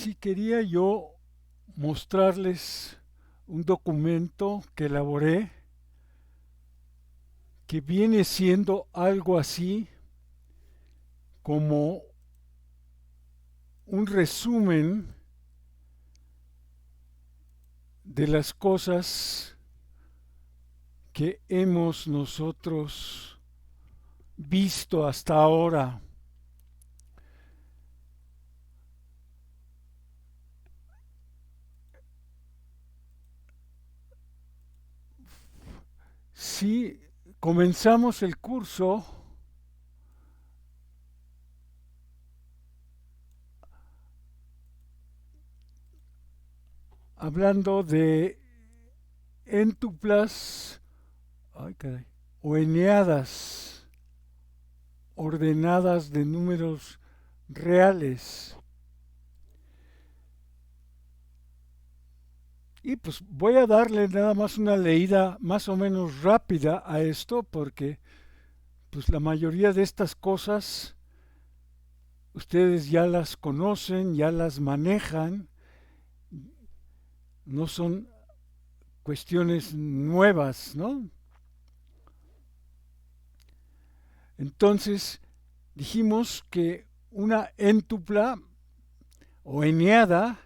Sí, quería yo mostrarles un documento que elaboré que viene siendo algo así como un resumen de las cosas que hemos nosotros visto hasta ahora. Si comenzamos el curso hablando de éntuplas, ay caray, o eneadas ordenadas de números reales. Y pues voy a darle nada más una leída más o menos rápida a esto porque pues la mayoría de estas cosas ustedes ya las conocen, ya las manejan, no son cuestiones nuevas, ¿no? Entonces dijimos que una éntupla o eneada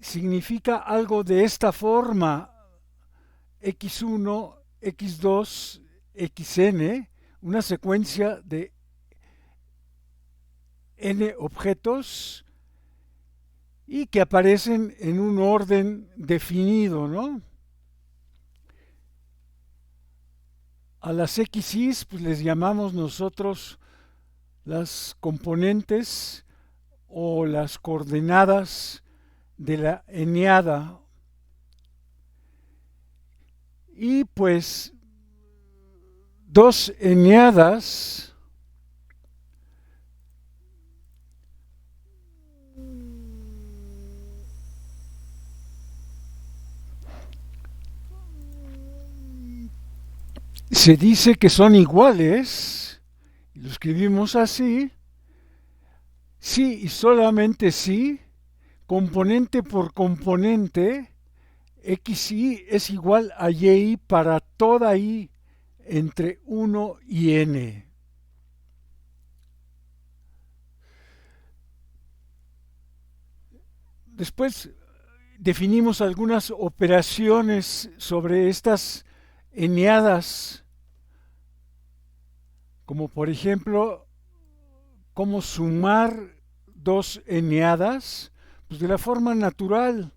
significa algo de esta forma: x1, x2, xn, una secuencia de n objetos y que aparecen en un orden definido, ¿no? A las xy's pues les llamamos nosotros las componentes o las coordenadas de la eneada. Y pues dos eneadas se dice que son iguales, lo escribimos así, sí y solamente si, componente por componente, xy es igual a y para toda y entre 1 y n. Después definimos algunas operaciones sobre estas eneadas, como por ejemplo, cómo sumar dos eneadas, pues de la forma natural,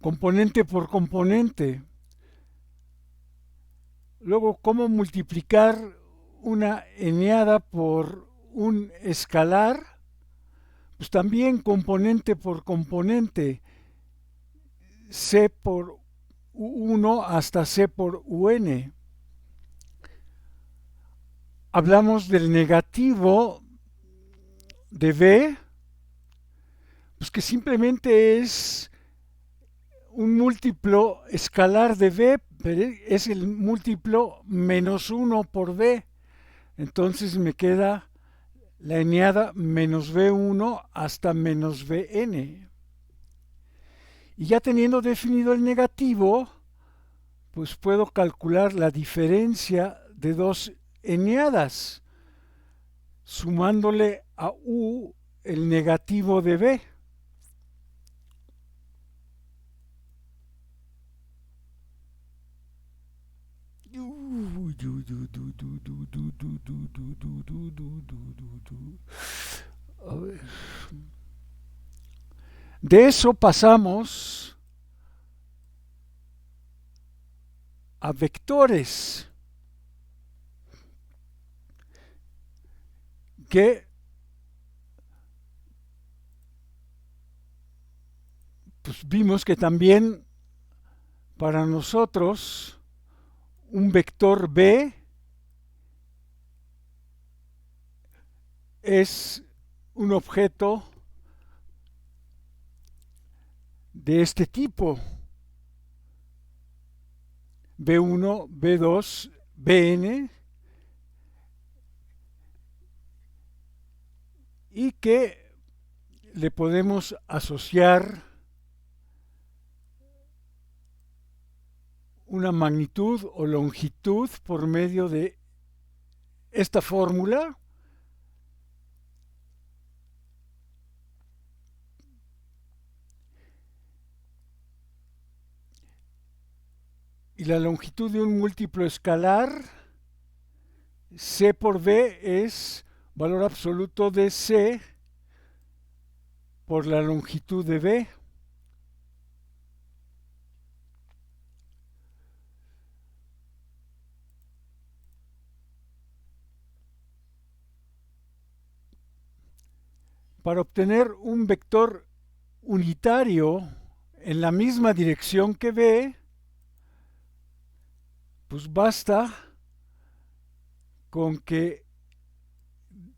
componente por componente. Luego, cómo multiplicar una eneada por un escalar, pues también componente por componente, c por u1 hasta c por un. Hablamos del negativo de b, pues que simplemente es un múltiplo escalar de b, pero es el múltiplo menos 1 por b. Entonces me queda la eneada menos b1 hasta menos bn. Y ya teniendo definido el negativo, pues puedo calcular la diferencia de dos eneadas, sumándole a u el negativo de b. A ver. De eso pasamos a vectores, que pues vimos que también para nosotros un vector b es un objeto de este tipo: b1, b2, bn, y que le podemos asociar una magnitud o longitud por medio de esta fórmula. Y la longitud de un múltiplo escalar, C por B, es valor absoluto de C por la longitud de B. Para obtener un vector unitario en la misma dirección que B, pues basta con que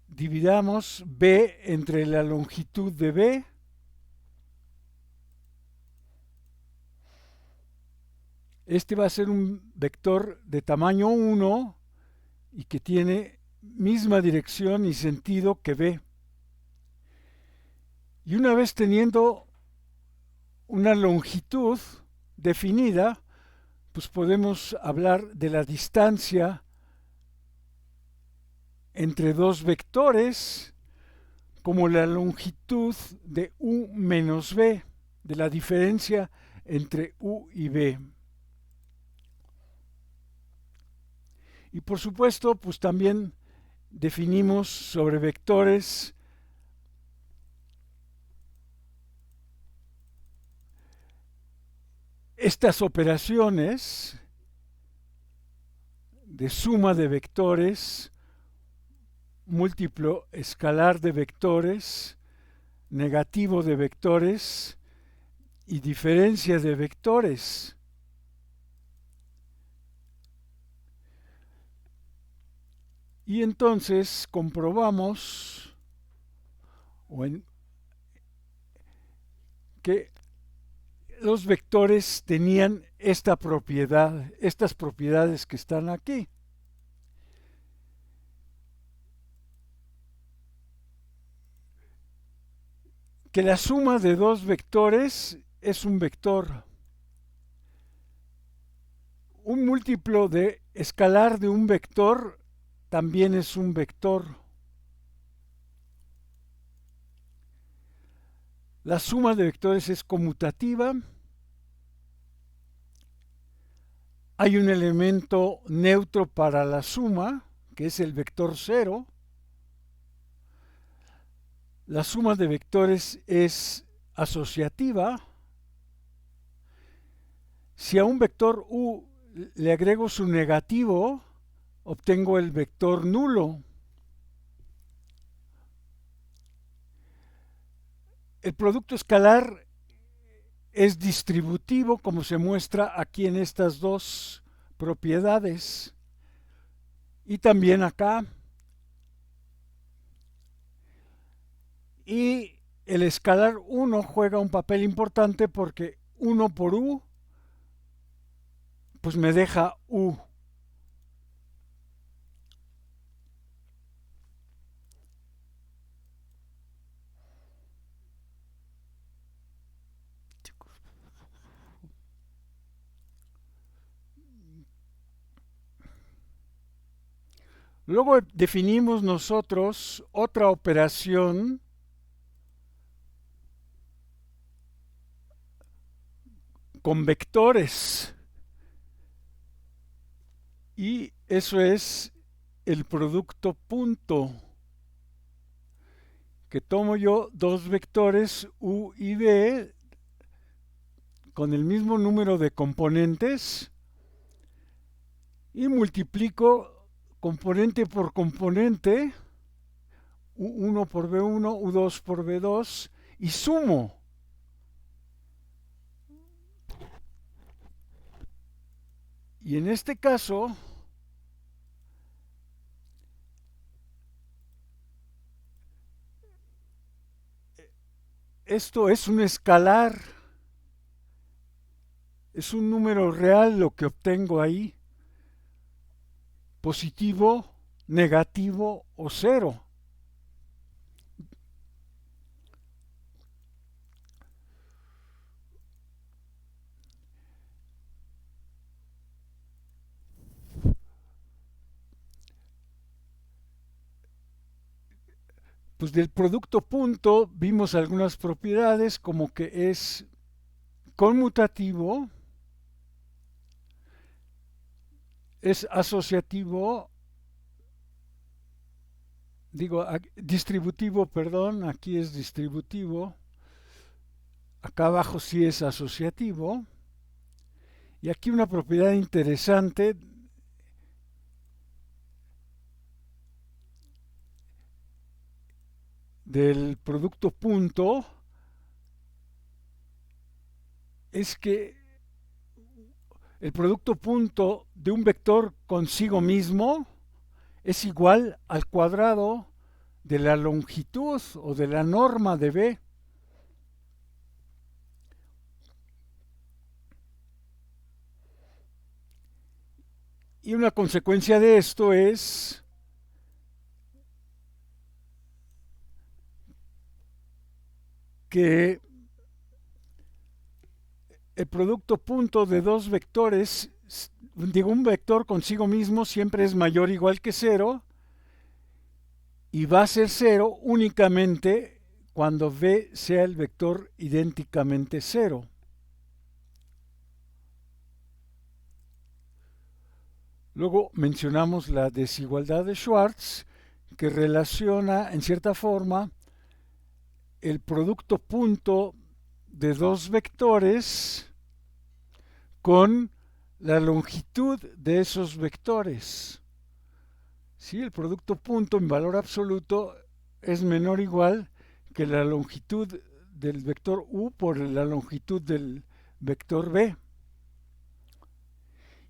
dividamos B entre la longitud de B Este va a ser un vector de tamaño 1 y que tiene misma dirección y sentido que B. Y una vez teniendo una longitud definida, pues podemos hablar de la distancia entre dos vectores como la longitud de U menos B, de la diferencia entre U y B. Y por supuesto, pues también definimos sobre vectores estas operaciones de suma de vectores, múltiplo escalar de vectores, negativo de vectores y diferencia de vectores. Y entonces comprobamos que los vectores tenían esta propiedad, estas propiedades que están aquí. Que la suma de dos vectores es un vector. Un múltiplo de escalar de un vector también es un vector. La suma de vectores es conmutativa. Hay un elemento neutro para la suma, que es el vector 0. La suma de vectores es asociativa. Si a un vector U le agrego su negativo, obtengo el vector nulo. El producto escalar es distributivo, como se muestra aquí en estas dos propiedades. Y también acá. Y el escalar 1 juega un papel importante porque 1 por U, pues me deja U. Luego definimos nosotros otra operación con vectores. Y eso es el producto punto. Que tomo yo dos vectores U y V con el mismo número de componentes y multiplico componente por componente, U1 por B1, U2 por B2, y sumo. Y en este caso, esto es un escalar, es un número real lo que obtengo ahí, positivo, negativo o cero. Pues del producto punto vimos algunas propiedades como que es conmutativo, es asociativo, distributivo, perdón, aquí es distributivo, acá abajo sí es asociativo, y aquí una propiedad interesante del producto punto es que el producto punto de un vector consigo mismo es igual al cuadrado de la longitud o de la norma de B. Y una consecuencia de esto es que el producto punto de dos vectores, digo, un vector consigo mismo siempre es mayor o igual que cero, y va a ser cero únicamente cuando B sea el vector idénticamente cero. Luego mencionamos la desigualdad de Schwartz, que relaciona en cierta forma el producto punto de dos vectores con la longitud de esos vectores. Si el producto punto en valor absoluto es menor o igual que la longitud del vector u por la longitud del vector b.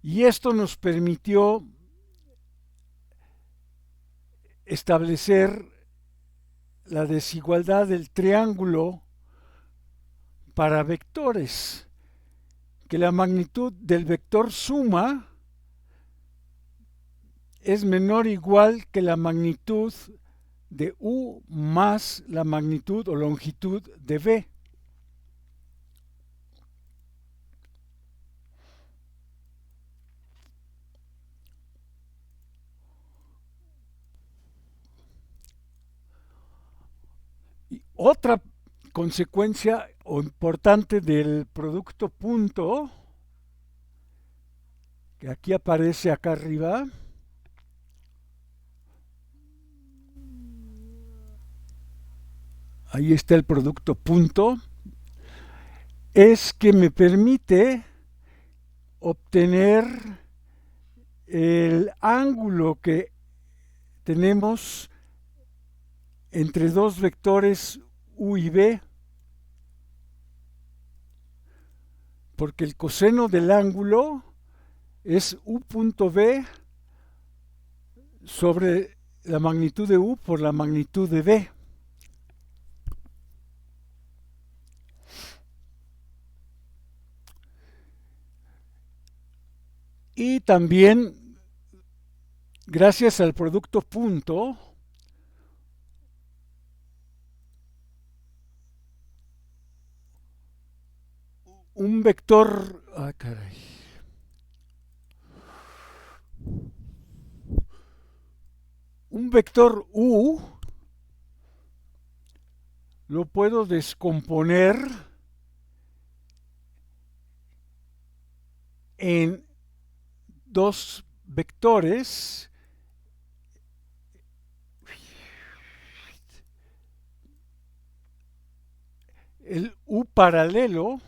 Y esto nos permitió establecer la desigualdad del triángulo para vectores, que la magnitud del vector suma es menor o igual que la magnitud de u más la magnitud o longitud de b. Y otra consecuencia importante del producto punto, que aquí aparece acá arriba, ahí está el producto punto, es que me permite obtener el ángulo que tenemos entre dos vectores u y b, porque el coseno del ángulo es u punto b sobre la magnitud de u por la magnitud de b. Y también, gracias al producto punto, un vector, un vector u lo puedo descomponer en dos vectores el u paralelo,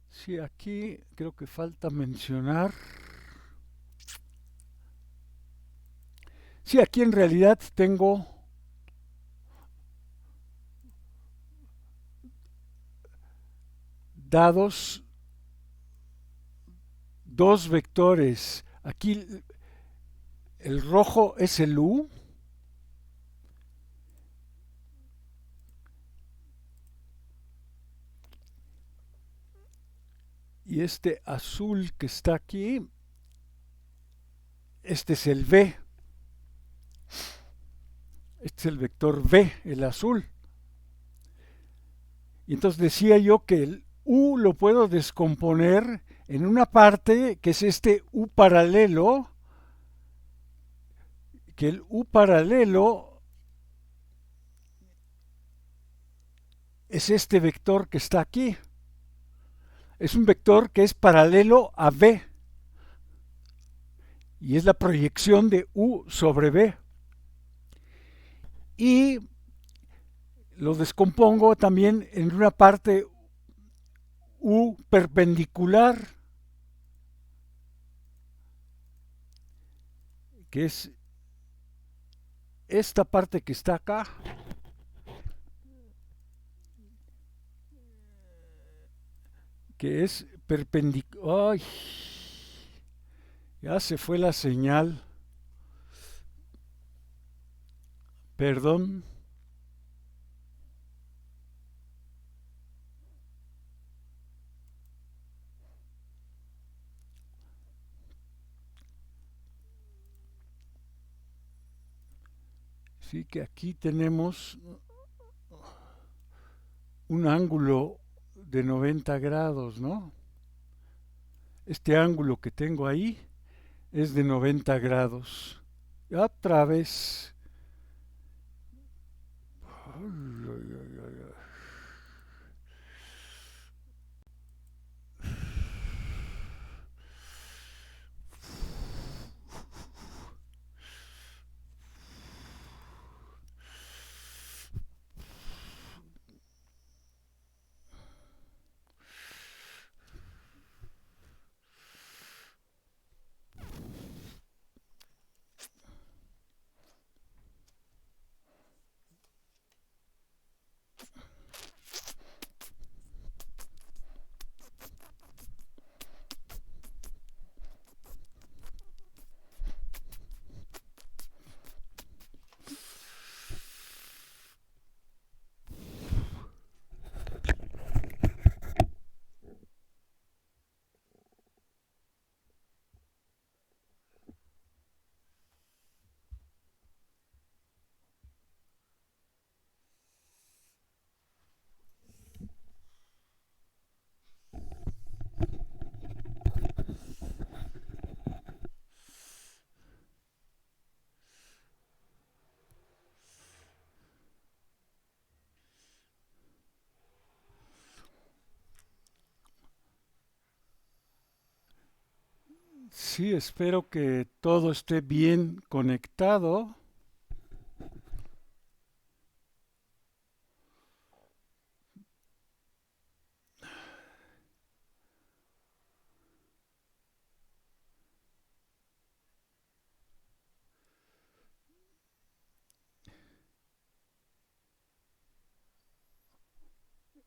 sí, aquí creo que falta mencionar, sí, aquí en realidad tengo dados dos vectores. Aquí el rojo es el u y este azul que está aquí, este es el v. Este es el vector v, el azul. Y entonces decía yo que el u lo puedo descomponer en una parte que es este u paralelo que el U paralelo es este vector que está aquí. Es un vector que es paralelo a B y es la proyección de U sobre B. Y lo descompongo también en una parte U perpendicular, que es esta parte que está acá, que es perpendicular. ¡Ay! Ya se fue la señal. Perdón. Sí que aquí tenemos un ángulo de 90 grados, ¿no? Este ángulo que tengo ahí es de 90 grados. Y otra vez. Sí, espero que todo esté bien conectado.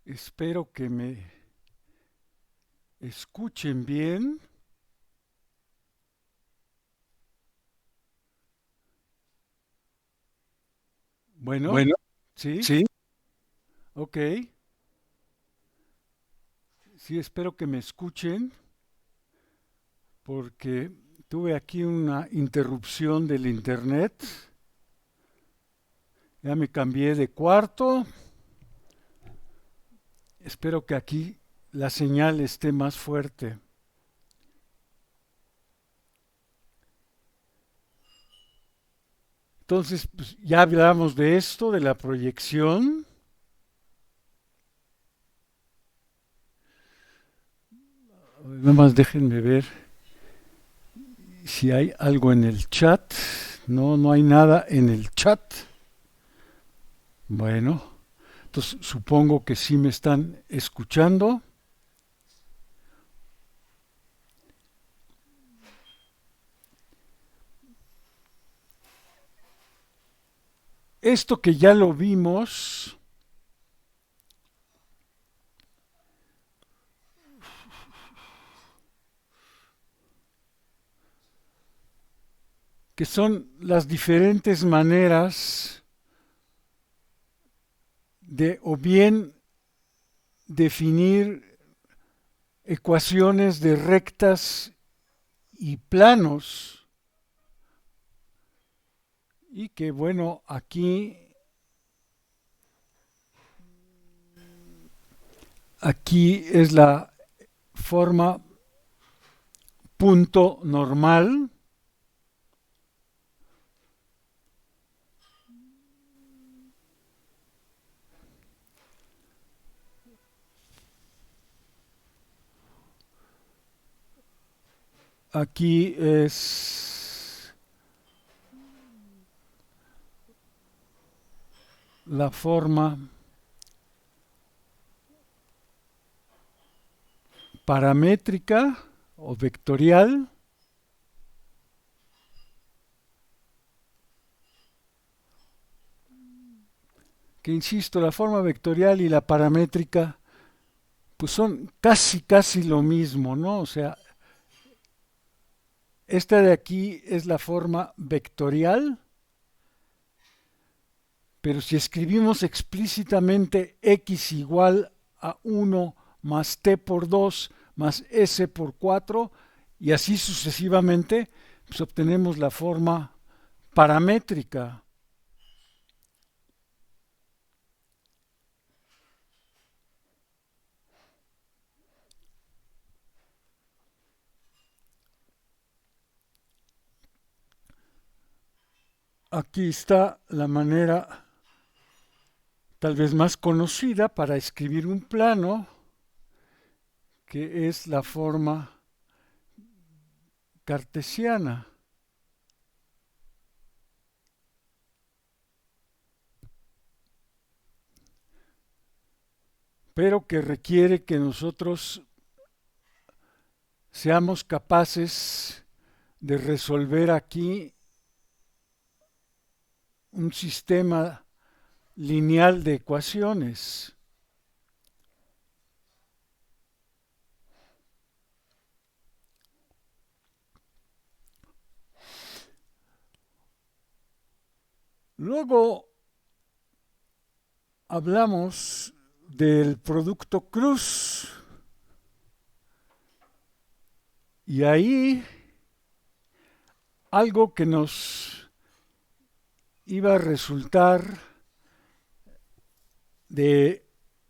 Espero que me escuchen bien. Bueno, Bueno, sí, sí, ok. Sí, espero que me escuchen porque tuve aquí una interrupción del internet. Ya me cambié de cuarto. Espero que aquí la señal esté más fuerte. Entonces, pues, ya hablamos de esto, de la proyección. Nada más déjenme ver si hay algo en el chat. No, no hay nada en el chat. Bueno, entonces supongo que sí me están escuchando. Esto que ya lo vimos, que son las diferentes maneras de o bien definir ecuaciones de rectas y planos, y que bueno, aquí es la forma punto normal, Aquí es la forma paramétrica o vectorial. Que insisto, la forma vectorial y la paramétrica pues son casi lo mismo, ¿no? O sea, esta de aquí es la forma vectorial, pero si escribimos explícitamente x igual a 1 más t por 2 más s por 4 y así sucesivamente, pues obtenemos la forma paramétrica. Aquí está la manera tal vez más conocida para escribir un plano, que es la forma cartesiana. Pero que requiere que nosotros seamos capaces de resolver aquí un sistema lineal de ecuaciones. Luego hablamos del producto cruz y ahí algo que nos iba a resultar de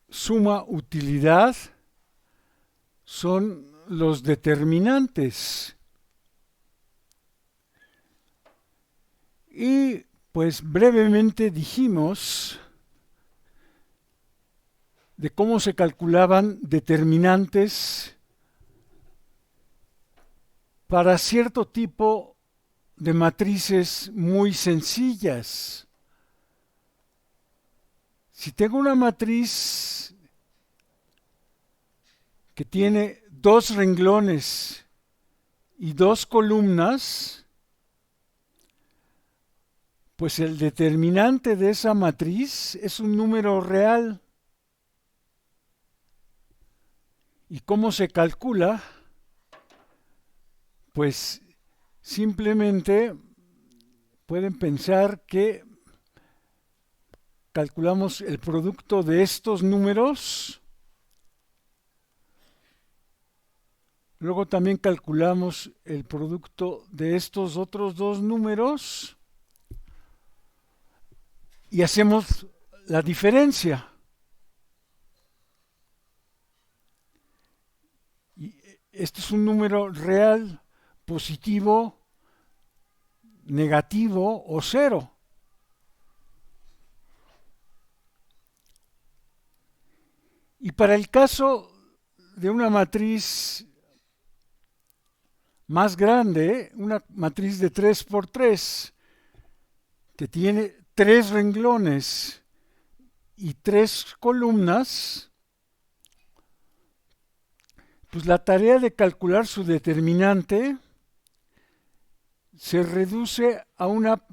suma utilidad son los determinantes. Y pues brevemente dijimos de cómo se calculaban determinantes para cierto tipo de matrices muy sencillas. Si tengo una matriz que tiene dos renglones y dos columnas, pues el determinante de esa matriz es un número real. ¿Y cómo se calcula? Pues simplemente pueden pensar que calculamos el producto de estos números, luego también calculamos el producto de estos otros dos números y hacemos la diferencia. Y esto es un número real, positivo, negativo o cero. Y para el caso de una matriz más grande, una matriz de 3 por 3, que tiene 3 renglones y 3 columnas, pues la tarea de calcular su determinante se reduce a una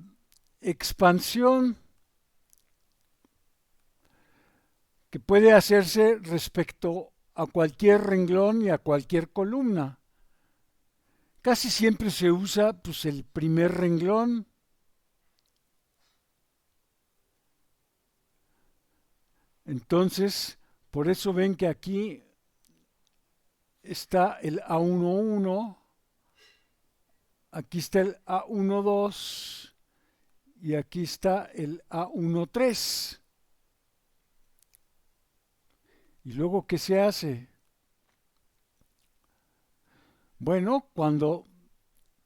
expansión que puede hacerse respecto a cualquier renglón y a cualquier columna. Casi siempre se usa pues, el primer renglón. Entonces, por eso ven que aquí está el A11, aquí está el A12 y aquí está el A13. ¿Y luego qué se hace? Bueno, cuando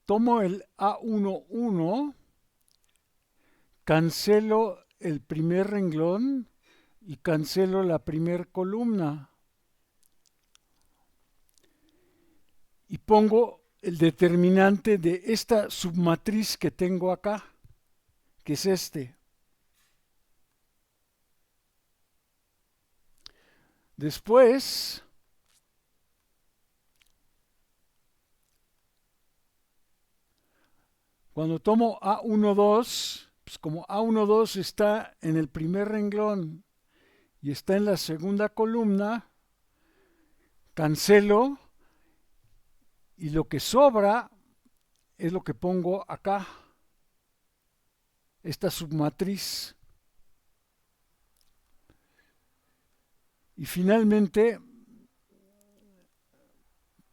tomo el A11, cancelo el primer renglón y cancelo la primer columna. Y pongo el determinante de esta submatriz que tengo acá, que es este. Después, cuando tomo A12, pues como A12 está en el primer renglón y está en la segunda columna, cancelo y lo que sobra es lo que pongo acá, esta submatriz. Y finalmente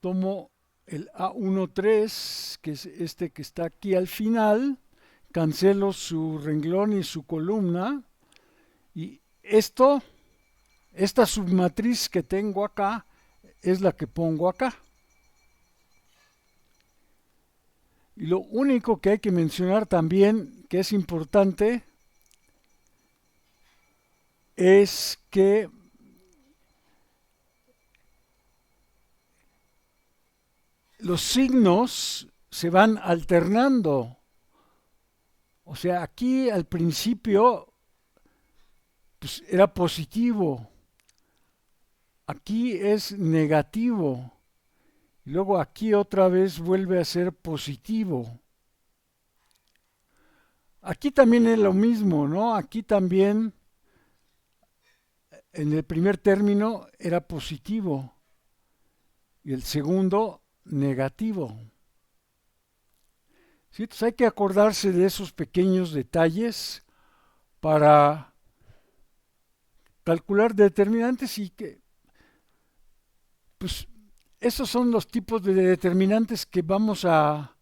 tomo el A13, que es este que está aquí al final, cancelo su renglón y su columna, y esta submatriz que tengo acá, es la que pongo acá. Y lo único que hay que mencionar también, que es importante, es que los signos se van alternando. O sea, aquí al principio pues, era positivo, aquí es negativo, y luego aquí otra vez vuelve a ser positivo. Aquí también es lo mismo, ¿no? Aquí también en el primer término era positivo y el segundo negativo. ¿Sí? Entonces hay que acordarse de esos pequeños detalles para calcular determinantes y que, pues, esos son los tipos de determinantes que vamos a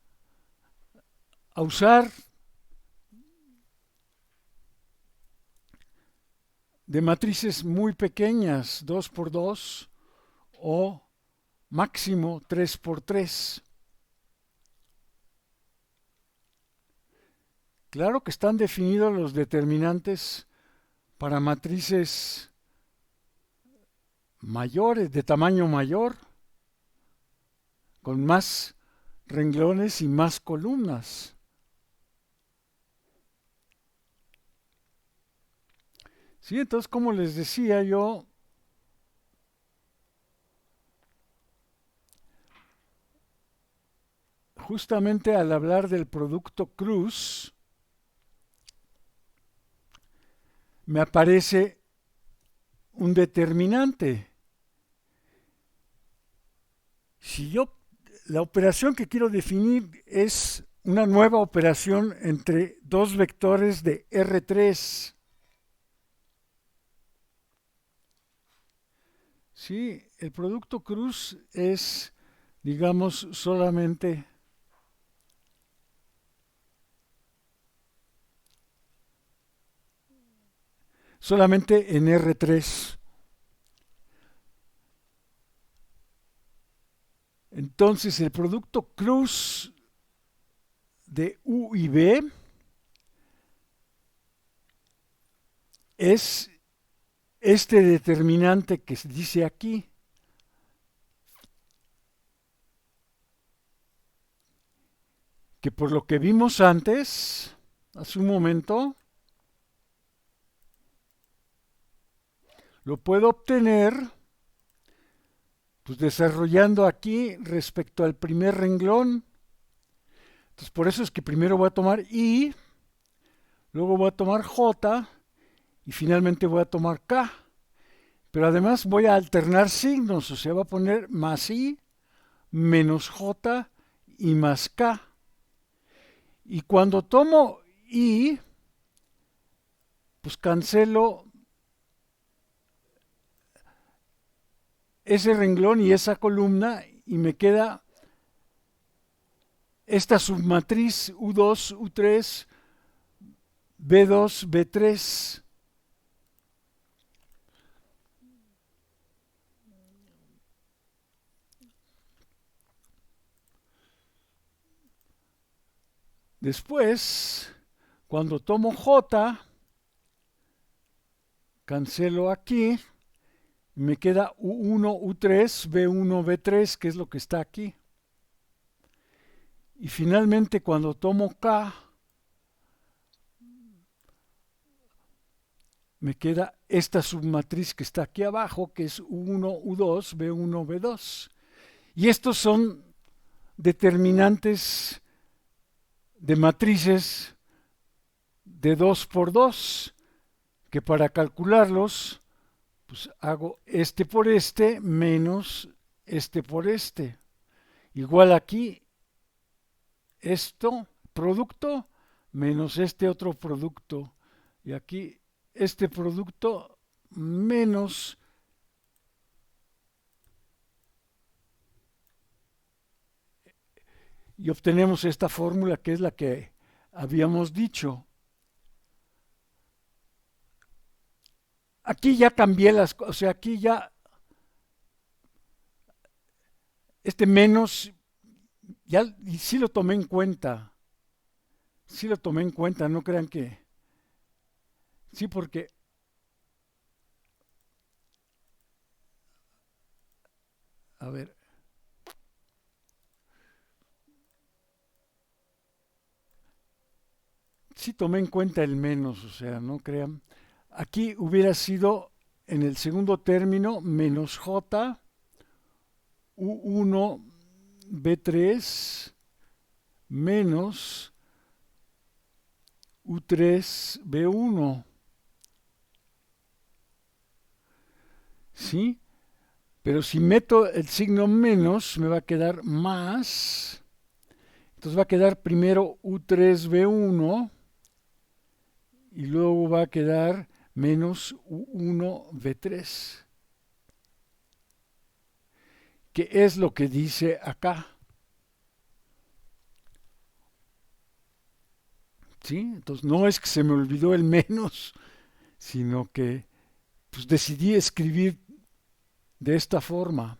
usar de matrices muy pequeñas, 2 por 2 o máximo 3 por 3. Claro que están definidos los determinantes para matrices mayores, de tamaño mayor, con más renglones y más columnas. Sí, entonces, como les decía yo, justamente al hablar del producto cruz, me aparece un determinante. Si yo, la operación que quiero definir es una nueva operación entre dos vectores de R3. Sí, el producto cruz es, digamos, solamente en R3. Entonces, el producto cruz de U y B es este determinante que se dice aquí. Que por lo que vimos antes, hace un momento, lo puedo obtener pues desarrollando aquí respecto al primer renglón. Entonces por eso es que primero voy a tomar I, luego voy a tomar J y finalmente voy a tomar K. Pero además voy a alternar signos, o sea, voy a poner más I, menos J y más K. Y cuando tomo I, pues cancelo ese renglón y esa columna y me queda esta submatriz U2, U3, B2, B3. Después, cuando tomo J, cancelo aquí, me queda U1, U3, B1, B3, que es lo que está aquí. Y finalmente cuando tomo K, me queda esta submatriz que está aquí abajo, que es U1, U2, B1, B2. Y estos son determinantes de matrices de 2 por 2, que para calcularlos, pues hago este por este menos este por este. Igual aquí, esto, producto, menos este otro producto. Y aquí, este producto menos y obtenemos esta fórmula que es la que habíamos dicho. Aquí ya cambié las cosas, o sea, aquí ya este menos, ya y sí lo tomé en cuenta, sí lo tomé en cuenta, no crean que, sí porque, a ver, sí tomé en cuenta el menos, o sea, no crean. Aquí hubiera sido en el segundo término menos J, U1, B3, menos U3, B1. ¿Sí? Pero si meto el signo menos, me va a quedar más. Entonces va a quedar primero U3B1 y luego va a quedar menos U1B3. ¿Qué es lo que dice acá? ¿Sí? Entonces no es que se me olvidó el menos, sino que pues, decidí escribir de esta forma.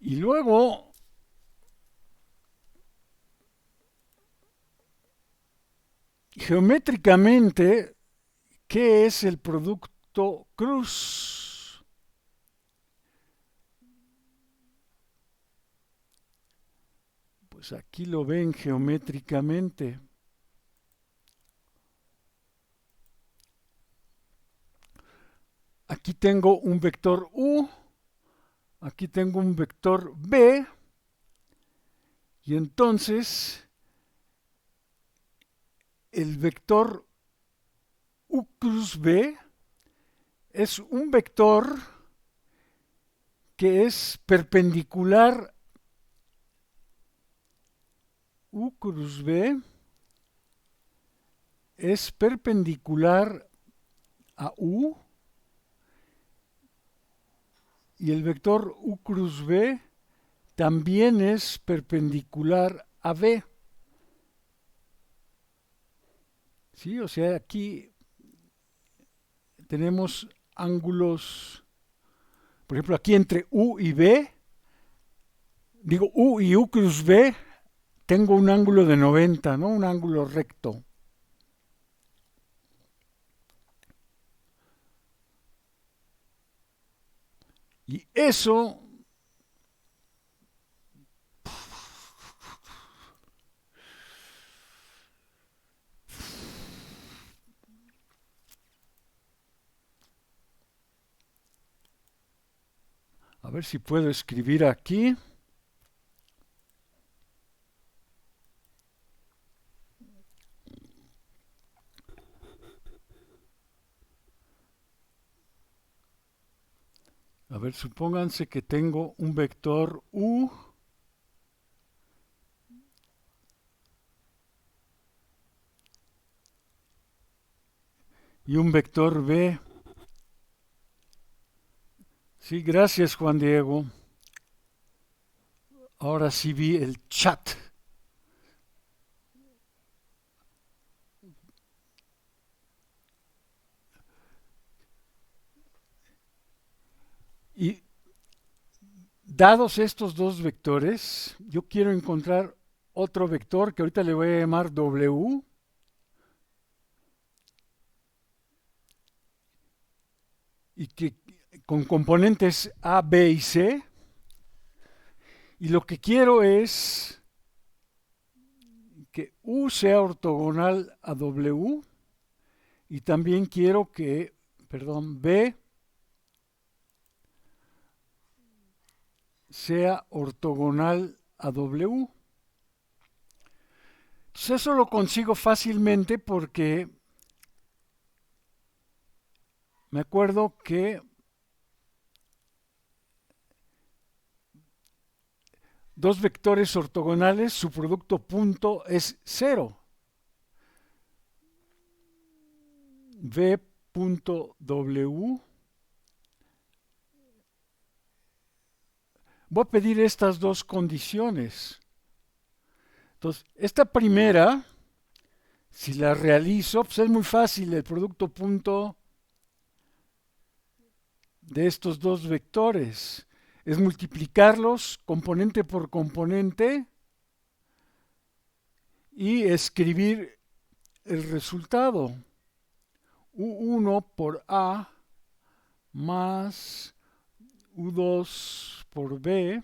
Y luego, geométricamente, ¿qué es el producto cruz? Pues aquí lo ven geométricamente. Aquí tengo un vector U, aquí tengo un vector B, y entonces el vector U cruz B es un vector que es perpendicular. U cruz B es perpendicular a U y el vector U cruz B también es perpendicular a B. ¿Sí? O sea, aquí tenemos ángulos, por ejemplo, aquí entre U y B, digo U y U cruz B, tengo un ángulo de 90, ¿no? Un ángulo recto. Y eso a ver si puedo escribir aquí. A ver, supónganse que tengo un vector U y un vector B. Sí, gracias Juan Diego. Ahora sí vi el chat. Y dados estos dos vectores, yo quiero encontrar otro vector que ahorita le voy a llamar W y que con componentes A, B y C. Y lo que quiero es que U sea ortogonal a W y también quiero que, B sea ortogonal a W. Entonces eso lo consigo fácilmente porque me acuerdo que dos vectores ortogonales, su producto punto es cero. V.W. Voy a pedir estas dos condiciones. Entonces, esta primera, si la realizo, pues es muy fácil. El producto punto de estos dos vectores es multiplicarlos componente por componente y escribir el resultado. U1 por A más U2 por B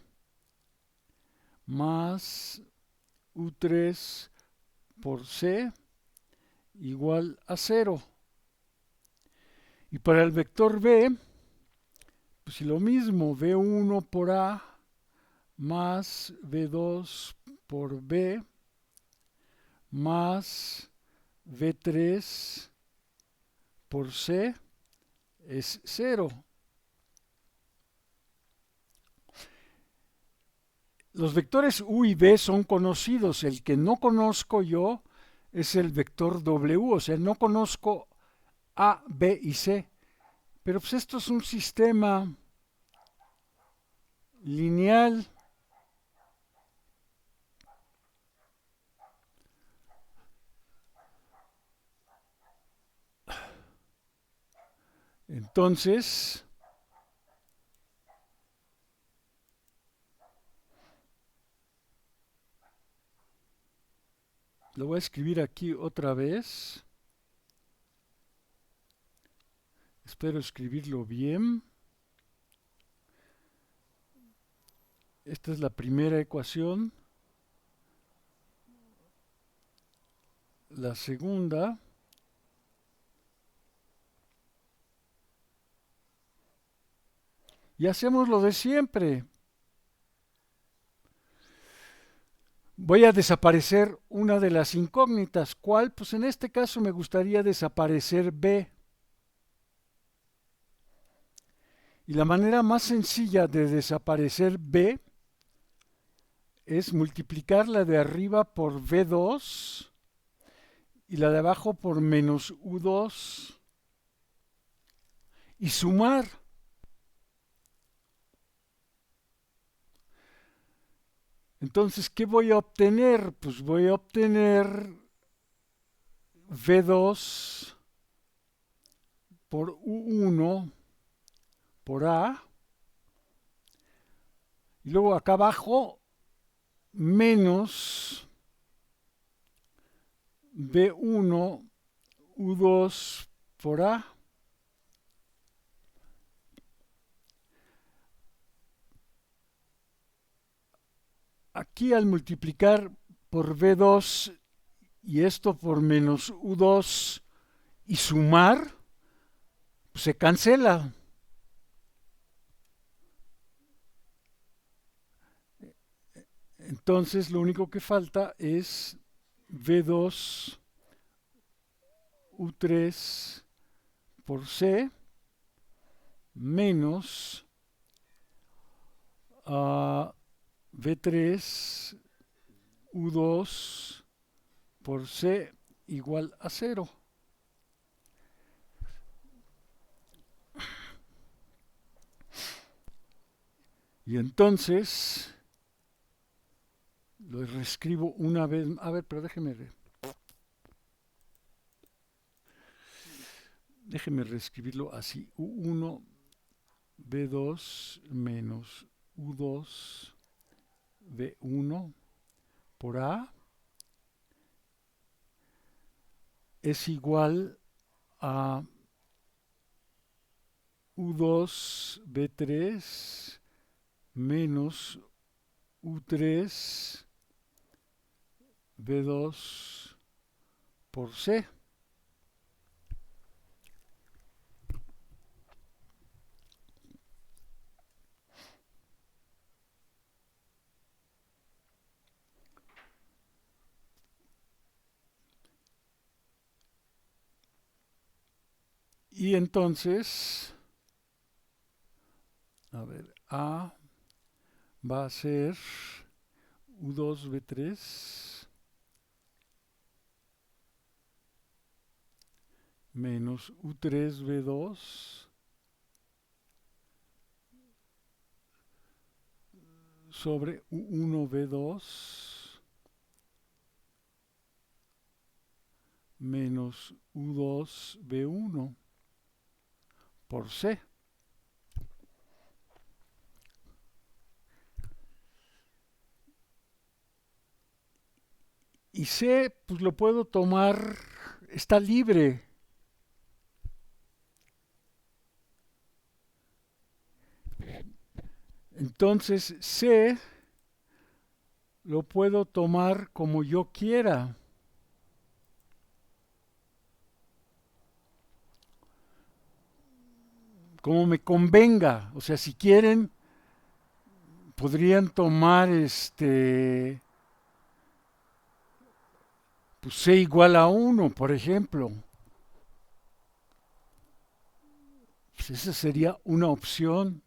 más U3 por C igual a 0. Y para el vector B, pues lo mismo, V1 por A más V2 por B más V3 por C es 0. Los vectores U y B son conocidos. El que no conozco yo es el vector W, o sea, no conozco A, B y C. Pero pues esto es un sistema lineal. Entonces, lo voy a escribir aquí otra vez. Espero escribirlo bien. Esta es la primera ecuación. La segunda. Y hacemos lo de siempre. Voy a desaparecer una de las incógnitas. ¿Cuál? Pues en este caso me gustaría desaparecer B. Y la manera más sencilla de desaparecer B es multiplicar la de arriba por V2 y la de abajo por menos U2 y sumar. Entonces, ¿qué voy a obtener? Pues voy a obtener V2 por U1 por A. Y luego acá abajo, menos B1 U2 por A. Aquí al multiplicar por V2 y esto por menos U2 y sumar, pues se cancela. Entonces lo único que falta es V2 U3 por C menos V3 U2 por C igual a 0. Y entonces lo reescribo una vez. A ver, pero déjeme reescribirlo así. U1 B2 menos U2 B1 por A es igual a U2 B3 menos U3 B2 por C. Y entonces, a ver, A va a ser U2 B3 menos U3 B2 sobre U1 B2 menos U2 B1 por C. Y C, pues lo puedo tomar, está libre. Entonces C lo puedo tomar como yo quiera. Como me convenga. O sea, si quieren, podrían tomar pues C igual a 1, por ejemplo. Pues esa sería una opción.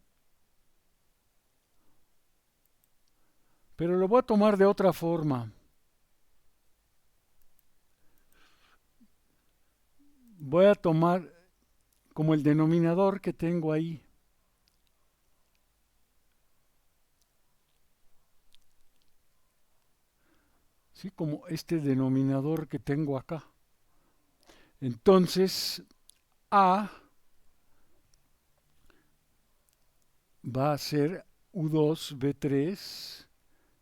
Pero lo voy a tomar de otra forma. Voy a tomar como el denominador que tengo ahí. ¿Sí? Como este denominador que tengo acá. Entonces, A va a ser U2 B3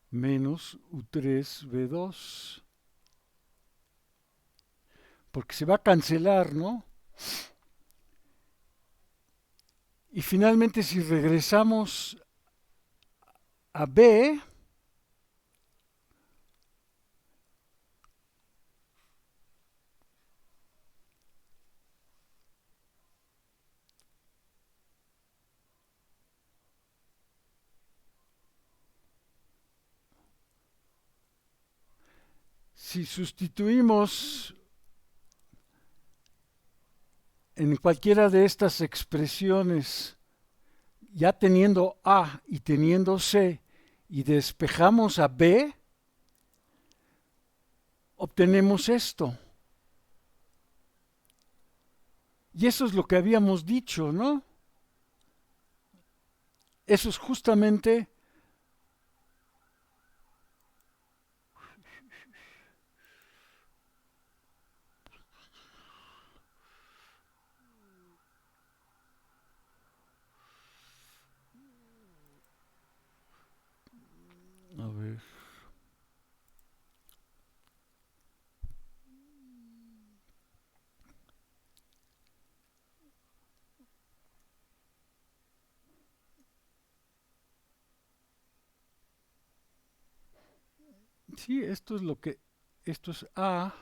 menos U3 B2. Porque se va a cancelar, ¿no? Y finalmente, si regresamos a B, si sustituimos en cualquiera de estas expresiones, ya teniendo A y teniendo C, y despejamos a B, obtenemos esto. Y eso es lo que habíamos dicho, ¿no? Eso es justamente a ver. Sí, esto es lo que, esto es A,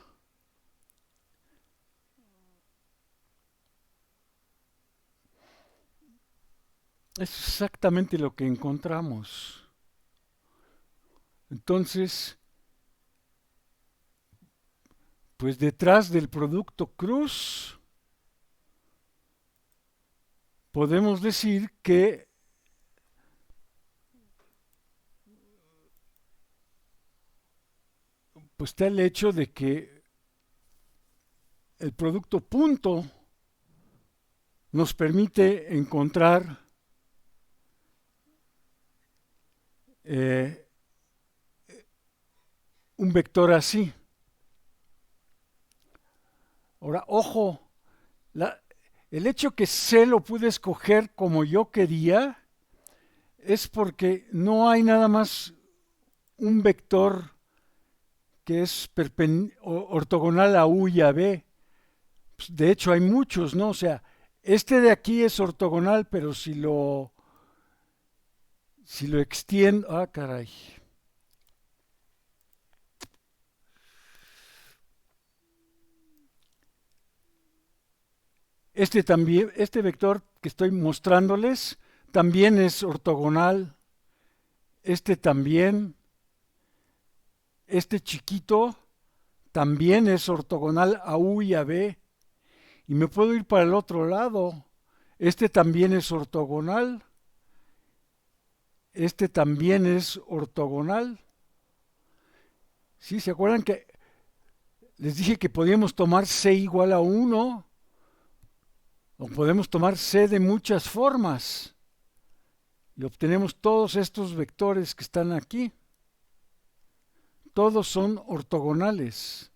es exactamente lo que encontramos. Entonces, pues detrás del producto cruz, podemos decir que pues está el hecho de que el producto punto nos permite encontrar eh, un vector así. Ahora, ojo, el hecho que C lo pude escoger como yo quería es porque no hay nada más un vector que es ortogonal a U y a B. Pues, de hecho, hay muchos, ¿no? O sea, Este de aquí es ortogonal, pero si lo extiendo, caray. Este también, este vector que estoy mostrándoles también es ortogonal. Este también, este chiquito también es ortogonal a U y a B. Y me puedo ir para el otro lado. Este también es ortogonal. Este también es ortogonal. ¿Sí? ¿Se acuerdan que les dije que podíamos tomar C igual a 1? O podemos tomar C de muchas formas. Y obtenemos todos estos vectores que están aquí. Todos son ortogonales.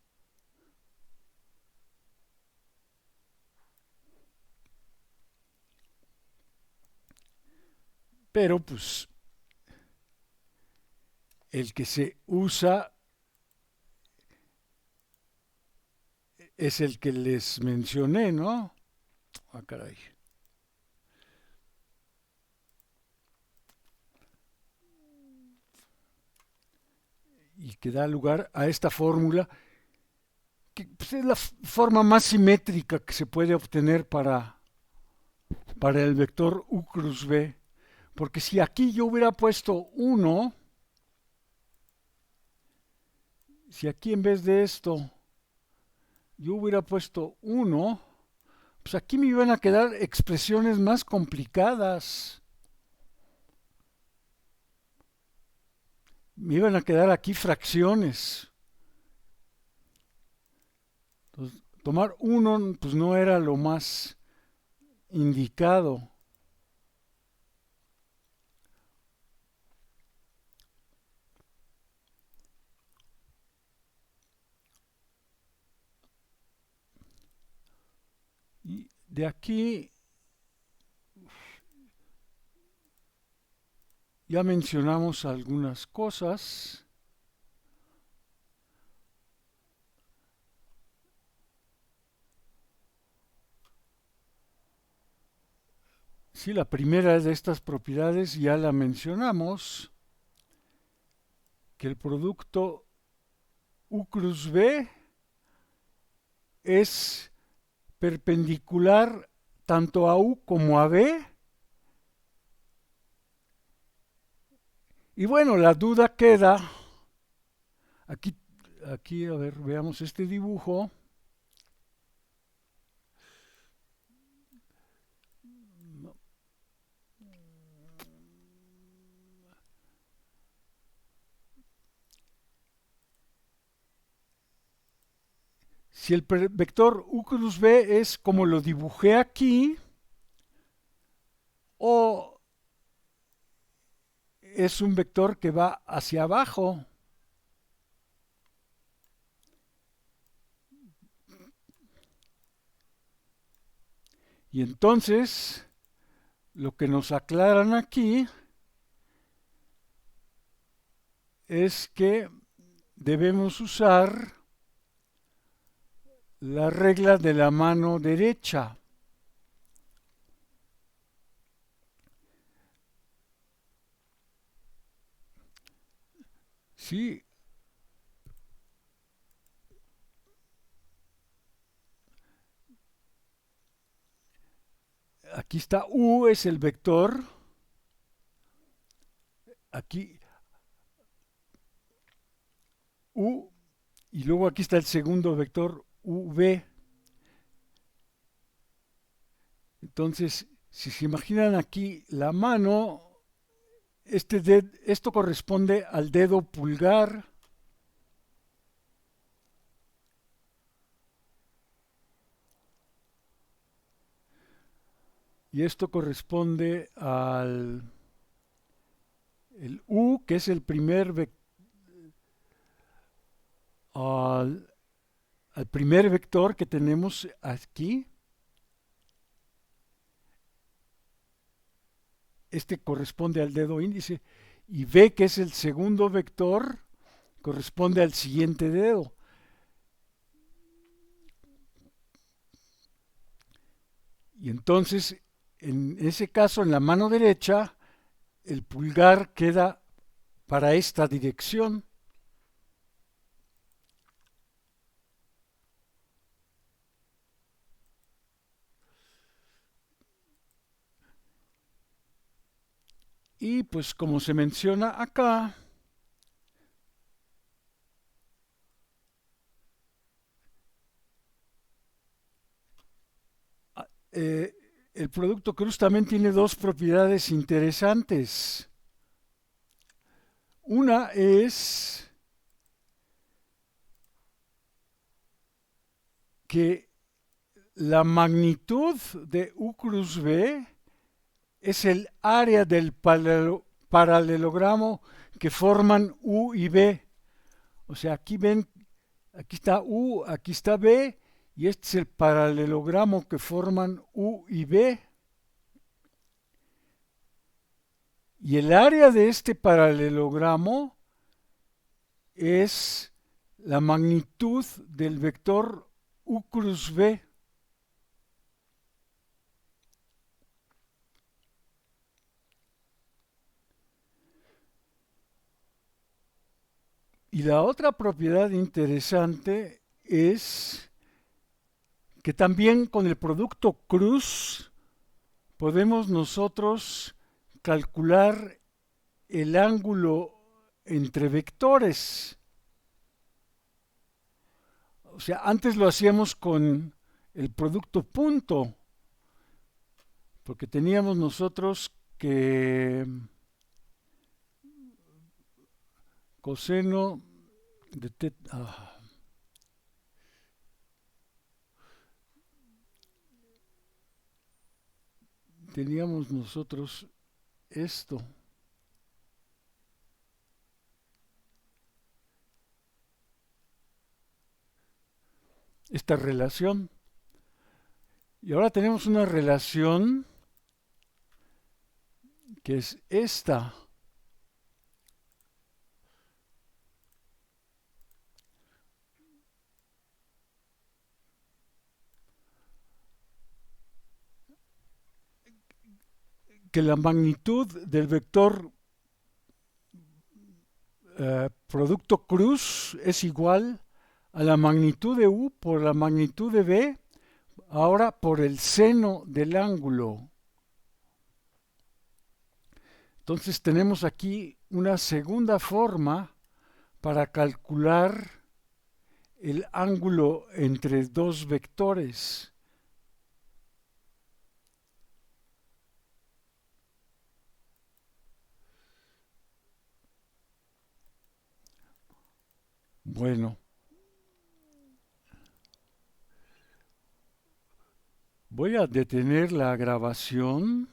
Pero pues el que se usa es el que les mencioné, ¿no? Caray. Y que da lugar a esta fórmula, que pues, es la forma más simétrica que se puede obtener para el vector U cruz B. Porque si aquí yo hubiera puesto 1, si aquí en vez de esto yo hubiera puesto 1, pues aquí me iban a quedar expresiones más complicadas. Me iban a quedar aquí fracciones. Entonces, tomar 1 pues no era lo más indicado. Y de aquí ya mencionamos algunas cosas. Sí, la primera de estas propiedades ya la mencionamos, que el producto U cruz B es perpendicular tanto a U como a B. Y bueno, la duda queda, aquí a ver, veamos este dibujo. Si el vector U cruz B es como lo dibujé aquí, o es un vector que va hacia abajo. Y entonces, lo que nos aclaran aquí es que debemos usar la regla de la mano derecha. Sí, aquí está U, es el vector. Aquí U, y luego aquí está el segundo vector UV. Entonces, si se imaginan aquí la mano, esto corresponde al dedo pulgar. Y esto corresponde al el U, que es el al primer vector que tenemos aquí. Este corresponde al dedo índice. Y B, que es el segundo vector, corresponde al siguiente dedo. Y entonces, en ese caso, en la mano derecha, el pulgar queda para esta dirección. Y pues como se menciona acá, eh, el producto cruz también tiene dos propiedades interesantes. Una es que la magnitud de U cruz B es el área del paralelogramo que forman U y B. O sea, aquí ven, aquí está U, aquí está B, y este es el paralelogramo que forman U y B. Y el área de este paralelogramo es la magnitud del vector U cruz B. Y la otra propiedad interesante es que también con el producto cruz podemos nosotros calcular el ángulo entre vectores. O sea, antes lo hacíamos con el producto punto, porque teníamos nosotros que coseno de teta, teníamos nosotros esto. Esta relación. Y ahora tenemos una relación que es esta. Que la magnitud del vector producto cruz es igual a la magnitud de U por la magnitud de B, ahora por el seno del ángulo. Entonces tenemos aquí una segunda forma para calcular el ángulo entre dos vectores. Bueno, voy a detener la grabación.